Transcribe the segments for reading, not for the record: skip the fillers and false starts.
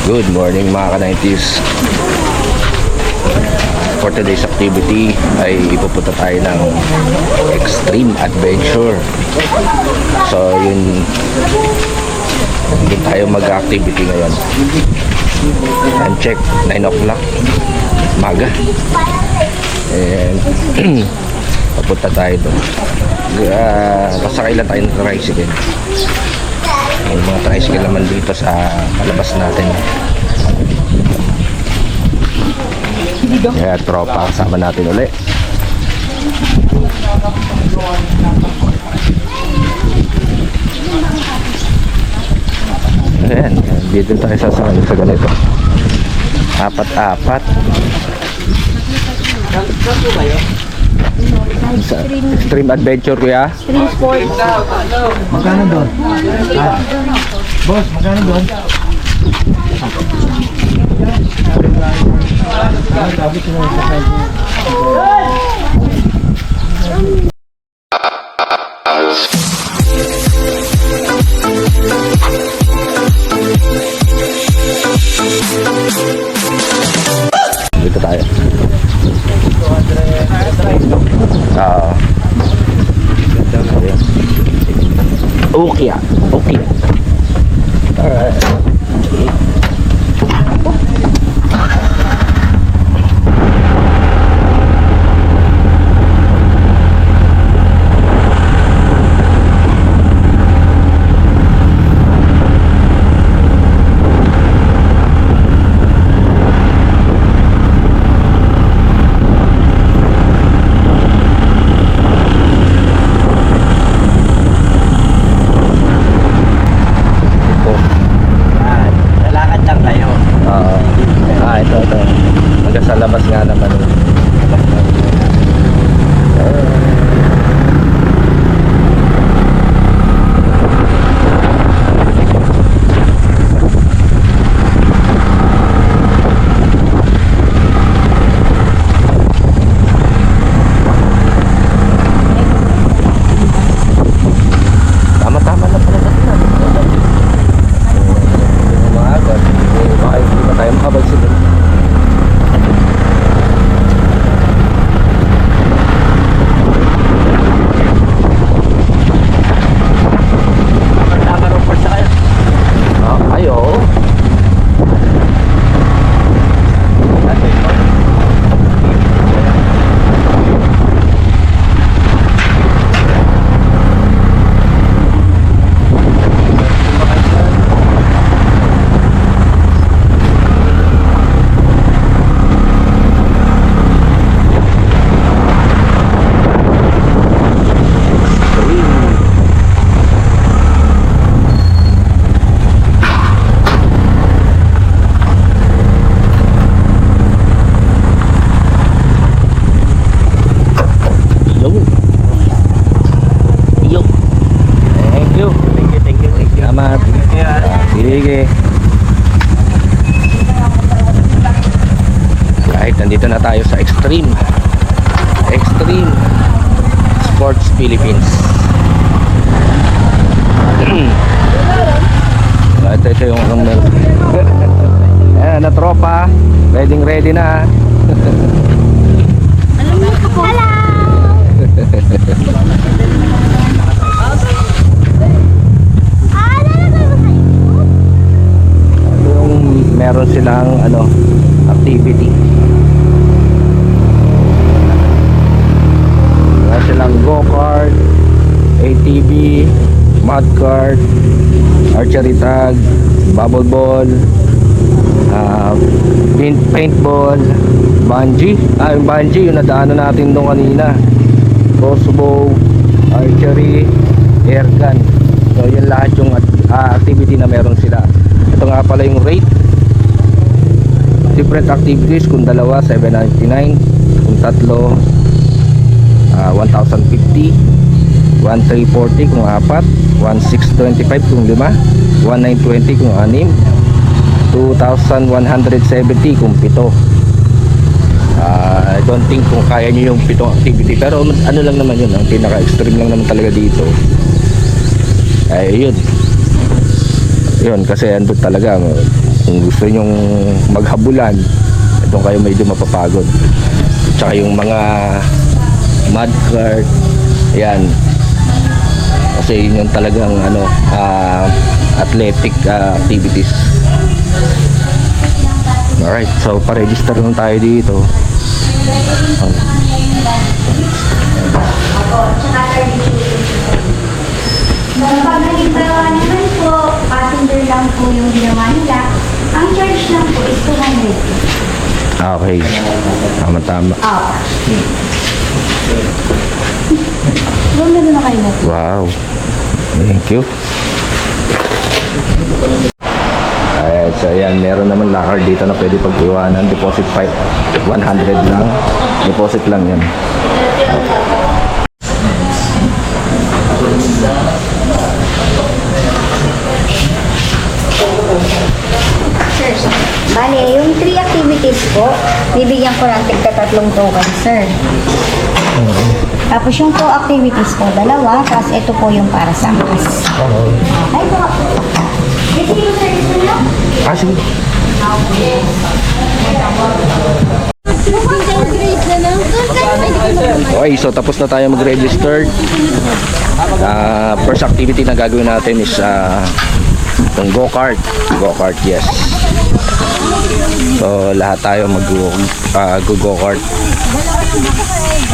Good morning mga ka-90s. For today's activity ay ipupunta tayo ng extreme adventure. So yun tayo mag-activity ngayon. And check 9 o'clock maga. And papunta tayo doon. Pasakay lang tayo ng tricycle. May mga tricycle naman dito sa palabas natin. Kaya tropa, kasama natin ulit. Ayan, dito tayo sasakay sa ganito. Apat-apat. Extreme adventure kuya. Extreme sports. Magkano doon? Boss, magkano doon? Sabi ko na sa kanya. Dito tayo. Okay. Okay. Alright. Ito. Hanggang sa labas nga naman. Tama-tama na pala natin. Mga agad. Baka hindi pa tayo makabalsin. Sige. Kahit nandito na tayo sa Extreme Sports Philippines. Ito yung anong meron. Ayan na tropa. Ready na. Hello! Meron silang activity. Meron silang go-kart, ATV, mud kart, archery tag, bubble ball, paintball, bungee. Yung bungee, yung nadaanan natin doon kanina. Crossbow, archery, air gun. So yun lahat yung activity na meron sila. Ito nga pala yung rate. Different activities, kung dalawa 799, kung tatlo 1,050, 1,340 kung apat, 1,625 kung lima, 1,920 kung anim, 2,170 kung pito. I don't think kung kaya nyo yung pitong activity, pero ano lang naman yun, ang pinaka extreme lang naman talaga dito ay yun kasi andun talaga Kung gusto nyong maghabulan, doon kayo medyo mapapagod. Tsaka yung mga mud cart, yan. Kasi yun yung talagang athletic activities. Alright, so pa-register lang tayo dito. Pag halimbawa naman po, passenger lang po yung ginawa nila, ang charge lang po is 200. Okay, tama-tama. Gumagano na kayo na. Wow, thank you. Alright, so ayan, meron naman locker dito na pwede pag-iwanan. Deposit 100 lang. Deposit lang yan. Sir, bale, yung 3 activities po, bibigyan ko ng tigka-3 token, sir. Tapos yung 2 activities po, 2, tapos ito po yung para sa akas. Okay po. Kasi yung service mo lang? Sige. Okay, so tapos na tayo mag-register. First activity na gagawin natin is itong go-kart. Go-kart, yes. So lahat tayo mag-go-kart.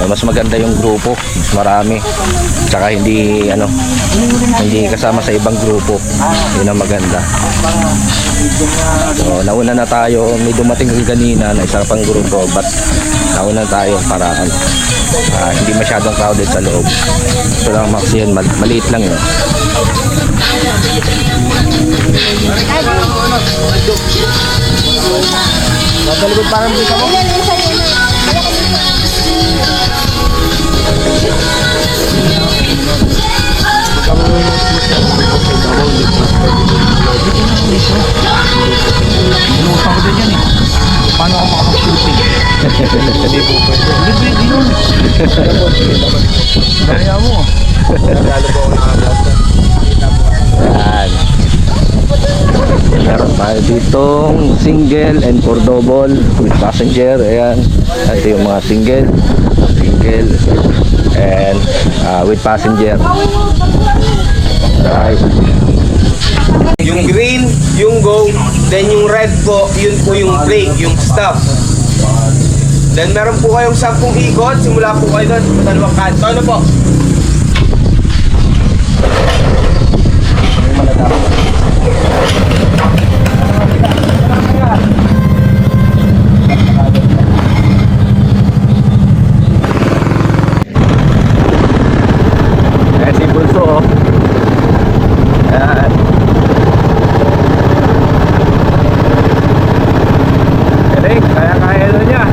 Mas maganda yung grupo, mas marami. Tsaka hindi kasama sa ibang grupo. Yun ang maganda. So nauna na tayo, may dumating kanina na isa pang grupo, but nauna tayo para hindi masyadong crowded sa loob. So lang maksiyan, maliit lang yun. Madaligod parang bisa mo? Inuusan ko din yan eh. Paano ako makapag-shooting? Hindi po pwede. Libre din yun. Kaya mo. Yan. Meron tayo ditong single and for double with passenger. Ayan. Ito yung mga single and with passenger. Right. Yung green, yung go, then yung red po, yun po yung brake, yung stop. Then meron po kayong 10 ikot, simula po kayo doon, dalawang kanto. Ano po? Si Bulso, oh. Ayan. Galing, kaya-kaya doon niya.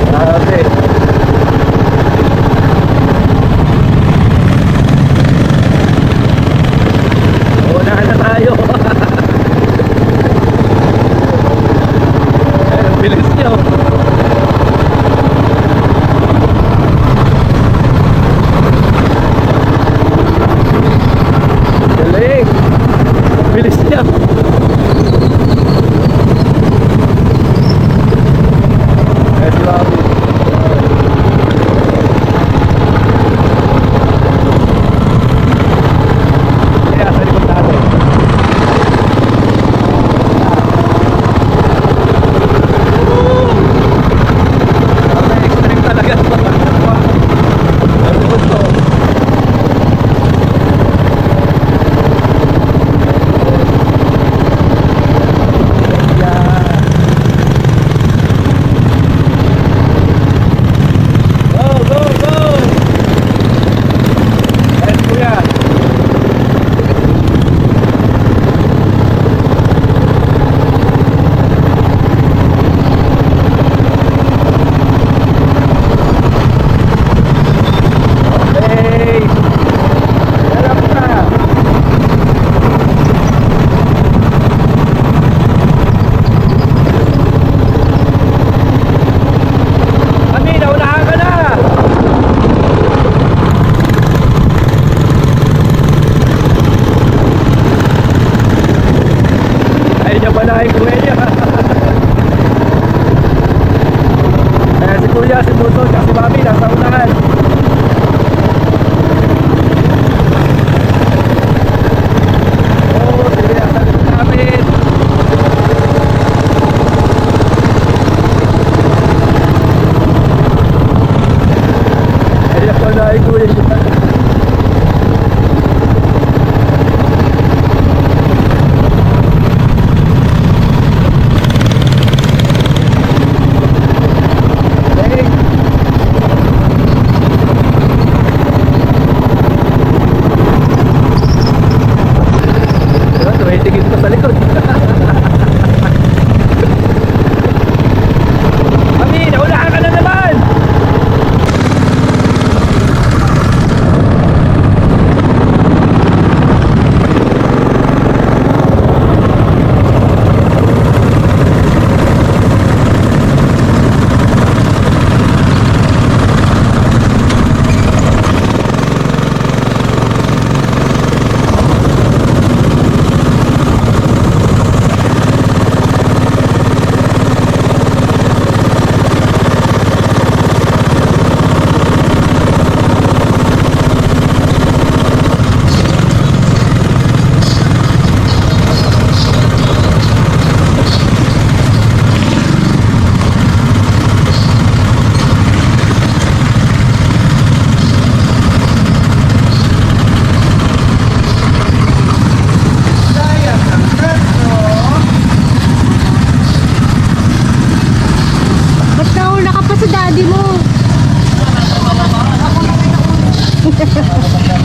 Grabe.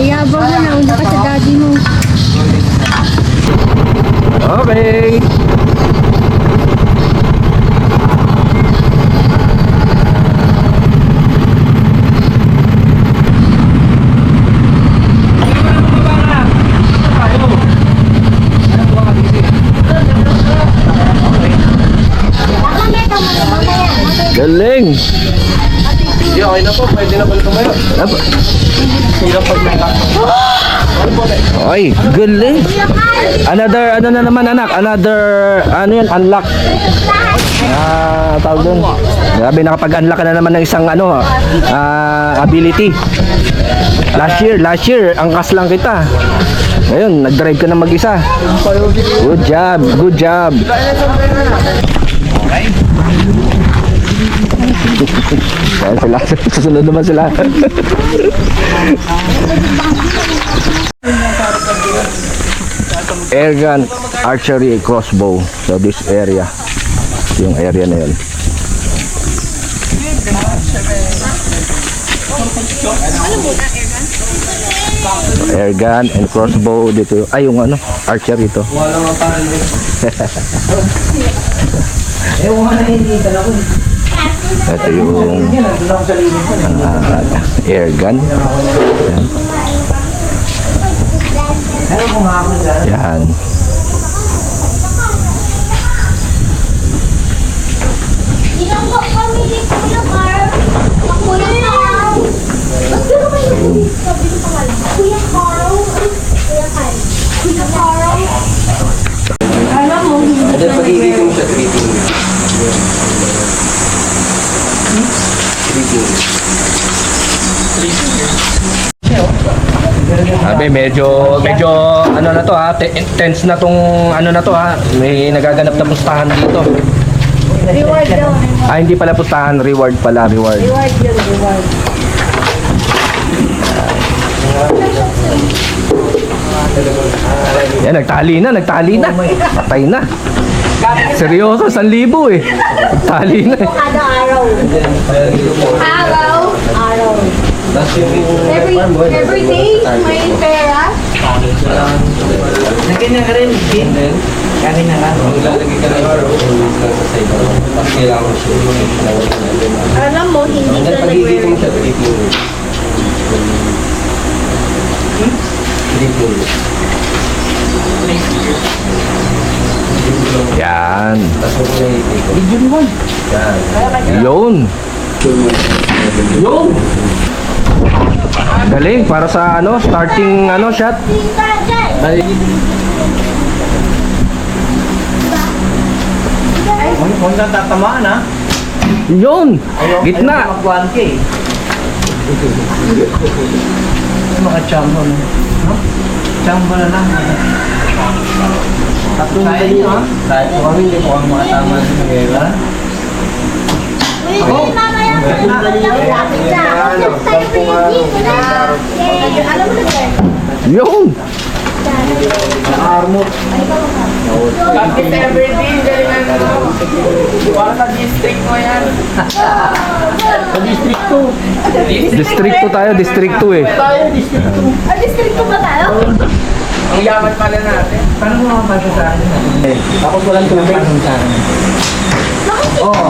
Iyabang mo na, una ka sa daddy mo. Okay. Galing. Hindi, okay na po. Pwede na po tumayo. Aba. Hirap pag may kakao. Ay, galing. Another, ano na naman anak? Another, ano yun, unlock. Tawag doon. Grabe, nakapag-unlock ka na naman ng isang ano, ability. Last year, angkas lang kita. Ngayon, nag-drive ka na mag-isa. Good job, good job. Ayan sila, susunod naman sila. Airgun archery crossbow. So this area, yung area na yun. So, airgun and crossbow dito. Ay, yung ano, archery to. Wala nga parang Ito yung airgun. Yan. Yan. Then pag-ibig mo siya, 3 Sabi, medyo ano na to ha, tense na tong ano na to ha. May nagaganap na pustahan dito. Reward daw. Hindi pala pustahan, reward pala, reward. Reward yun, reward. Yan, nagtali na. Patay na. Seryoso, 1,000 eh. Nagtali na eh. Kada araw. Araw? Araw. Every day, may pera. Nagkanya ka rin, Jin. Kaya na lang. Lalagay ka ng sa side. Tapos kailangan mo siya. Alam mo, hindi Then ka pag-ibig mo siya, 3 Yan. Tapos mo na itikot. Yan. Yun. Yun. Galing, para sa ano, starting ano shot. Huwag kang tatamaan ha. Yun. Gitna. Mag-1K. Mga chambo no? No? Chambo na lang. Tatlong dali ha? Kahit po kami, hindi po kami makatama sa nagayla. Mamaya ka na. Lapit na. Tayo alam mo na ba? Yun. Naka-armor. Bakit everything galingan mo? Para sa district mo yan. Sa District 2. District 2 tayo, District 2 eh. Tayo, District 2. Ah, district ko ba tayo? Ang yaman pala natin. Paano mo makapasya sa akin? Tapos walang tubig. Sa akin. Oo.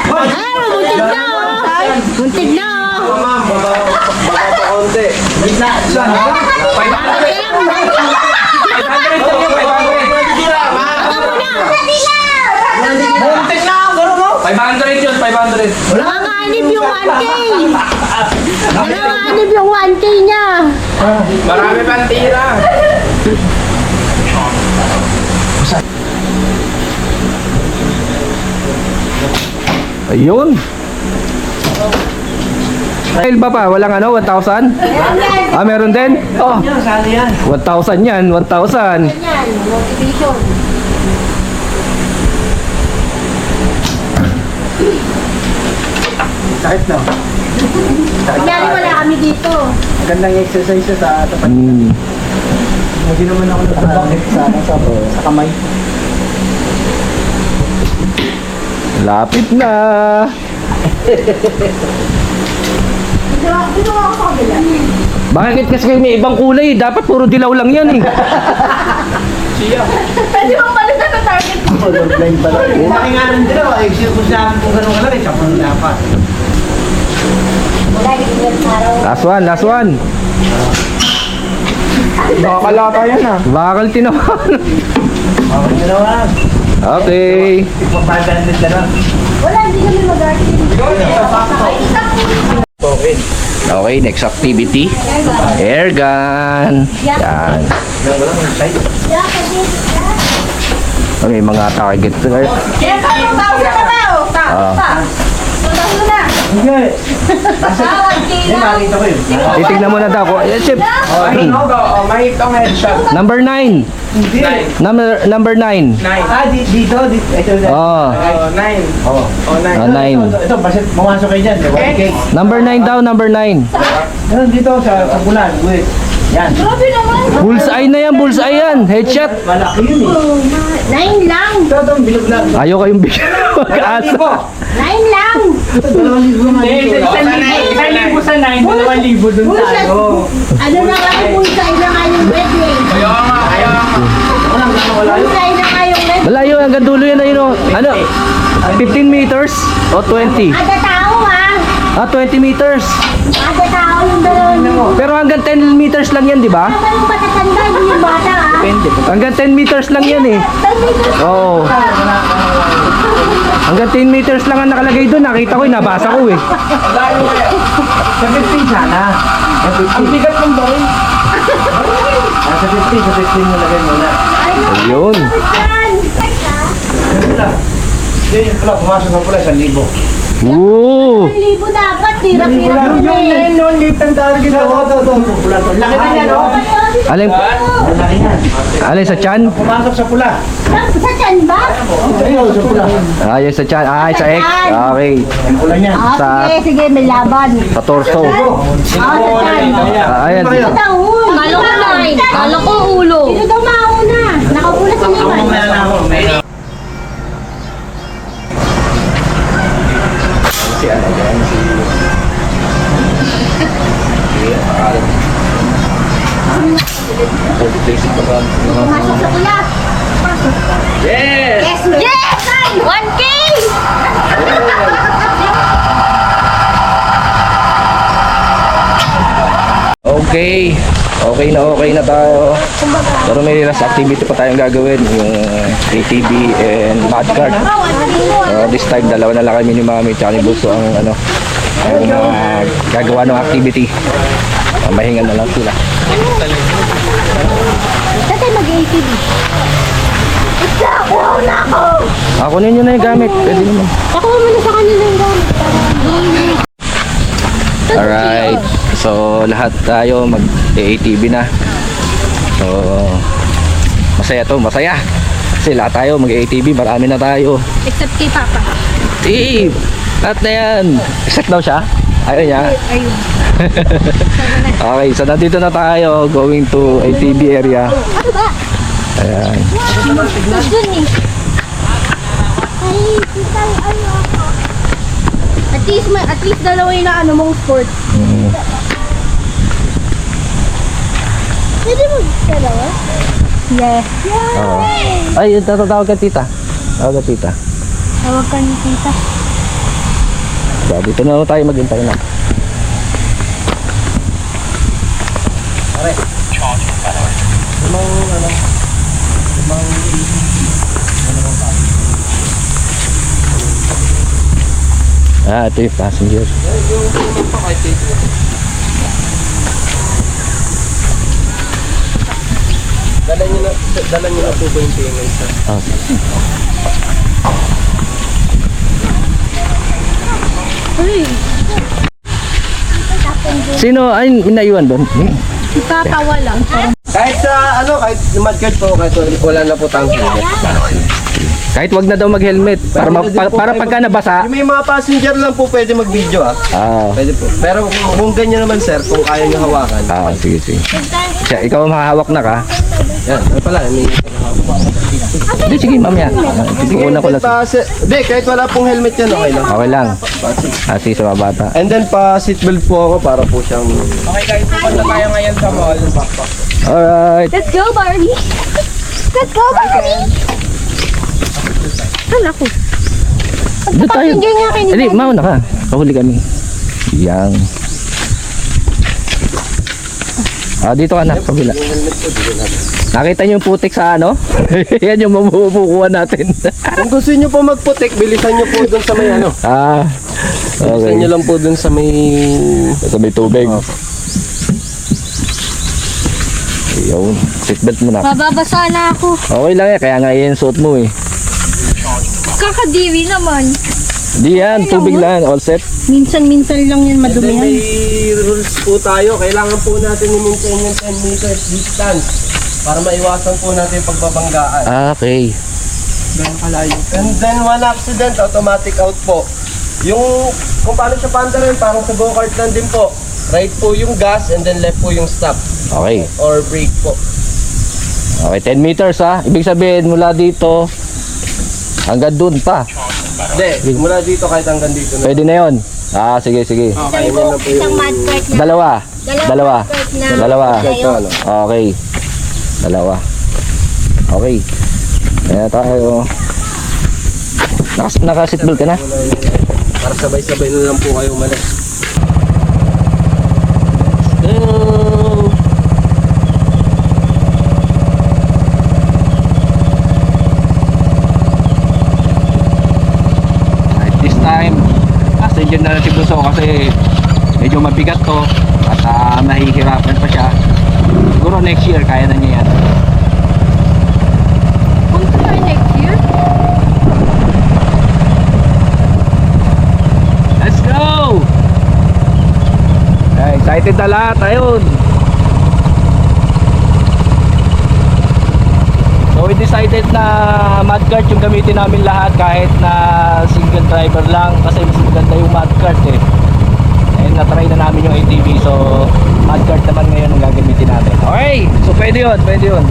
Muntig na oh! Muntig na oh! Ma'am, baba pa konti. Gitna. Saan? 500 yun, 500. Nanganganib yung 1K! Nanganganib yung 1K niya! Marami pang tira. Ayun. Dahil ba pa? Walang ano? 1,000? Meron din? Oh, Yan, saan yan? 1,000 yan. 1,000. Yan, motivation. Sakit no? Kunyari wala kami dito. Magandang exercise sa tapat. Hindi naman ako nagpapakit sa kamay. Lapit na. Dito ako sa kabila. Bakit kasi kayo may ibang kulay? Dapat puro dilaw lang yan eh. Pwede mo palitan ng target. Colorblind pala. Laki nga ng dilaw. Except kung sa akin kung gano'n kalaki, siya pang dapat. Last one. Nakakalata yan ah. Bakal tinamaan. Okay na naman. Okay. Ipapagandit na lang. Wala, hindi kami mag-artist. Okay, next activity. Air gun. Yan. May mga target. Kaya ka mo, tao na ba? Tao na. Hindi. Tawag Hindi, kila. makita ko yun. Titignan mo na daw ko. Chip. Mahit ang headshot. Number 9. Hindi. Number 9. 9. Dito. Ito. Oh. 9. Oh. Oh, 9. Ah, 9. Ito, basit mamasok kayo dyan. Okay. Number 9 daw, number 9. Ganun dito sa bulan. Wait. Yan. Grabe naman. Bullseye na yan, bullseye yan. Headshot. Malaki yun eh. 9 lang. Ito, bilog lang. Ayaw kayong bigyan mag-asa. 9 lang. Ito, 2,000 nga dito. Isang libo sa 9, 2,000 dun tayo. Ano na nga yung pulsay na nga yung red eh. Kaya nga. Pulsay na nga yung red. Malayo, hanggang dulo yan na yun. Ano? 15 meters o 20? Ada tao ha. 20 meters. Ada tao yung dalawang. Pero hanggang 10 meters lang yan, di ba? Ano yung patatanda yung bata ha? Hanggang 10 meters lang yan eh. Oo. Hanggang 10 meters lang ang nakalagay doon. Nakita ko, nabasa ko eh. Sa 15 sana. Ang bigat ng baril. Sa 15 mo lagay muna. Ayun. Yan yung pula, pumasok ng pula, 1,000. Oo. 1,000 dapat. Hirap-hirap Yung na eh. 9 noon, late ang target. Ito, pula to. Laki na yan, oh. Alin, Laki yan. alin sa chan? Pumasok sa pula. Sa tiyan ba? Ayun, sa pula. Ay, sa chan. Ay, sa X. Okay. Yung pula niyan. Sa- Sige, may laban. Sa torso. Sa tiyan. Ayan. Ito daw, Kala ko 9. Kala ko ulo. Sino daw mauna? Nakapula si Liman. Si ano yan? Pumasok sa pula. Yes! Yes! Yes! 1K! Okay. Okay na tayo. Pero may last activity pa tayong gagawin. Yung ATV and mudcart. This time, dalawa na lang kami ni Mami at ni Buso ang gagawa ng activity. Mahingan na lang sila. Dati mag-ATV. Nakuha na ako! Ako ninyo na yung gamit. Pwede naman. Nakuha mo na sa kanila yung gamit. Alright. So, lahat tayo mag-ATV na. So, masaya to. Masaya. Kasi lahat tayo mag-ATV. Marami na tayo. Except kay Papa. Lahat na yan. Except daw siya. Ayaw niya. Ayun. Okay, so nandito na tayo. Going to ATV area. Ano ba? Ayan. Dun eh. Ay, kitang ano ako. At least dalawa yung na ano mong sport. Pwede mo dalawa? Yes. Oo. Ay, tatawag ka tita. Tawag ka tita. Tawag ka ni tita. So, dito na tayo maghintay na. Ito yung passenger. Dala nyo na po ba yung payments? Sino? Ay, naiwan doon. Tatawa lang. Kahit sa kahit mudcart po, kahit wala na po tayong helmet. Kahit wag na daw mag-helmet. Para pagka nabasa. Yung may mga passenger lang po pwede mag-video Pwede po. Pero kung ganyan naman sir, kung kaya nyo hawakan. Sige. Siya, ikaw ang makahawak na ka. Yan, ano pala, may... Hindi, sige mamaya. Sige, una ko lang. Hindi, kahit wala pong helmet yan, okay lang. Okay lang. Sige sa mga bata. And then pa seatbelt po ako para po siyang... Okay guys, pupunta tayo ngayon sa mall. Alright. Let's go, Barbie! Let's go, Barbie! Hala ko. Doon tayo. Pag-passenger nga kayo ni Hindi, Daddy. mauna ka. Kahuli kami. Yang. Dito ka na, kabila. Nakita niyo yung putik sa ano? Yan yung mabubukuhan natin. Kung gusto niyo po magputik, bilisan niyo po dun sa may ano. Bilisan Okay. niyo lang po dun sa may... Sa may tubig. Yun. Seatbelt mo na. Mababasa na ako. Okay lang yan, kaya nga yan suot mo eh. Kakadiwi naman. Di yan, tubig lang, all set. Minsan-minsan lang yan And then madumihan. may rules po tayo. Kailangan po natin i-maintain yung 10 meters distance para maiwasan po natin yung pagbabanggaan. Okay. And then one accident, automatic out po. Yung kung paano siya panda rin, parang sa go-kart lang din po. Right po yung gas and then left po yung stop Okay. or brake po. Okay, 10 meters ha. Ibig sabihin mula dito hanggang dun pa. Hindi, mula dito kahit hanggang dito na. Pwede na yun. Sige, sige. Isang mud cart na. Dalawa. Dalawa. mud cart na. Dalawa. Ito, ano? Okay. Dalawa. Okay. Kaya tayo. Naka-seatbelt ka na? Para sabay-sabay na lang po kayo umalis. Go! At this time, passenger na si Buso kasi medyo mabigat to at mahihirapan pa siya. Siguro next year kaya na niya yan. Punta tayo next year? Let's go! Excited na lahat, ayun! So we decided na mudcart yung gamitin namin lahat kahit na single driver lang kasi mas maganda yung mudcart eh. And na-try na namin yung ATV so mudcart naman ngayon ang gagamitin natin. Okay, so pwede yun, pwede yun.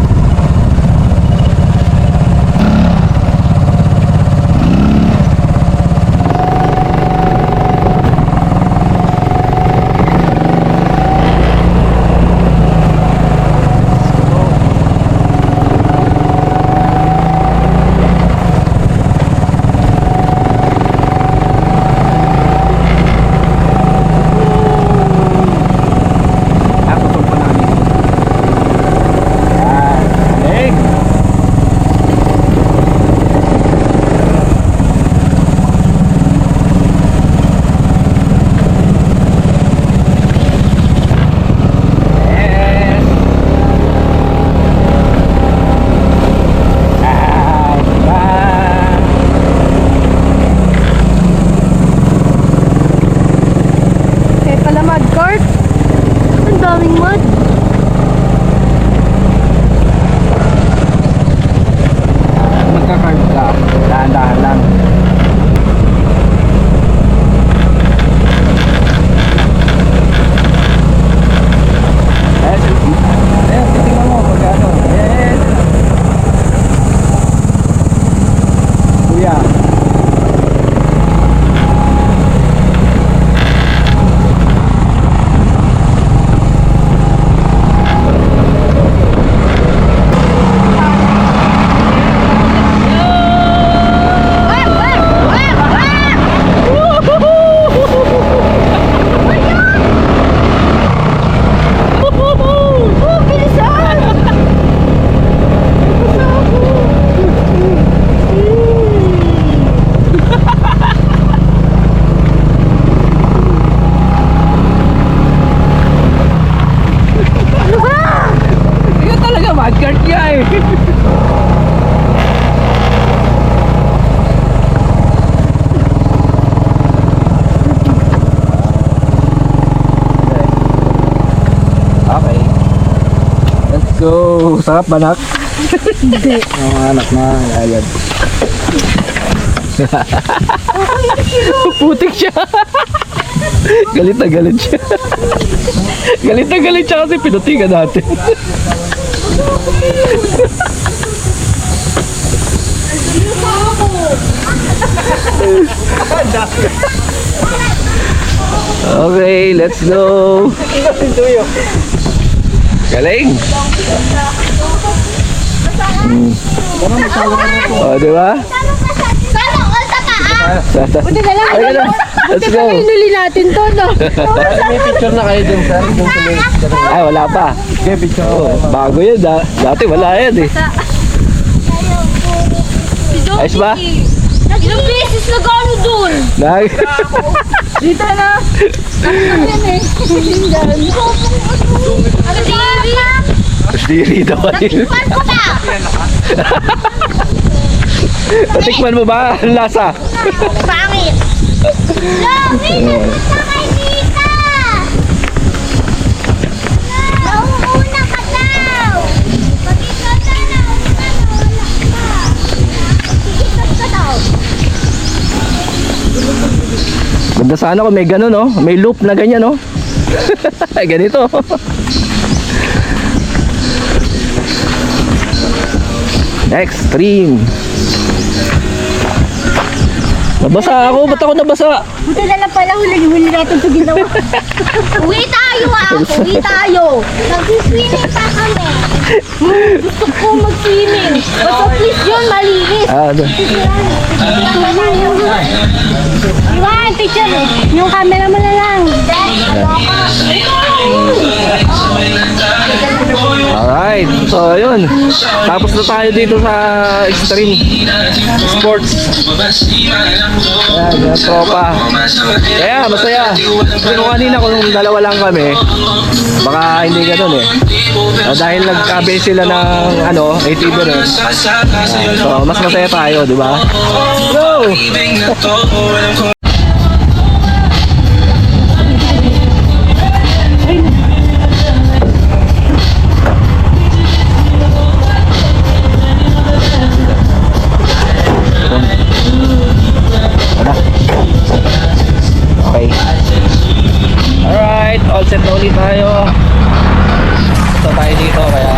Kaya pala mud cart. Ang daming mud. Magka-carb ka, dahan-dahan lang. Titingnan mo pagkano. Kuya. Ikaw talaga mudcart niya eh. Okay. Let's go. Sarap ba, nak? Hindi. Mga anak na, agad. Putik siya. Galit na galit siya. Galit na galit siya kasi pinutikan natin. Okay, let's go. Galing. Oh, di ba? Sana all sa taas. Buti na lang. Let's go. Hinuli natin to, no? May picture na kayo dun, sir. Dun sa may... Ay, wala pa. Okay, picture. Oh, bago yun. Dati wala yan eh. Ayos ba? Ilang beses na gano'n dun. Nag... Dito na. Ano diri? Diri daw. Natikpan ko na. Natikman mo ba ang lasa? Pangit. Lami, nagpunta kay Tita. Nauuna ka daw. Pag-ikot ka na, nauna ka. Pag-ikot ka daw. Ganda sana kung may gano'n, no? May loop na ganyan, no? Ay, ganito. Extreme. Nabasa ako. Ba't ako nabasa? Buti na lang pala huli natin ito ginawa. Uwi tayo uwi tayo. Nag-swimming pa kami. Gusto ko mag-swimming. Basta please yun, malinis. Ano? Iwan, teacher. Yung camera mo na lang. Alright. So, yun. Tapos na tayo dito sa Extreme Sports. Ayan, yung tropa. Kaya, masaya. Kasi kung kanina kung dalawa lang kami, baka hindi ganun eh. Dahil nagkabe sila ng ATV rin. So, mas masaya tayo, di ba? Go! Okay. Alright, all set na ulit tayo. Ito tayo dito, kaya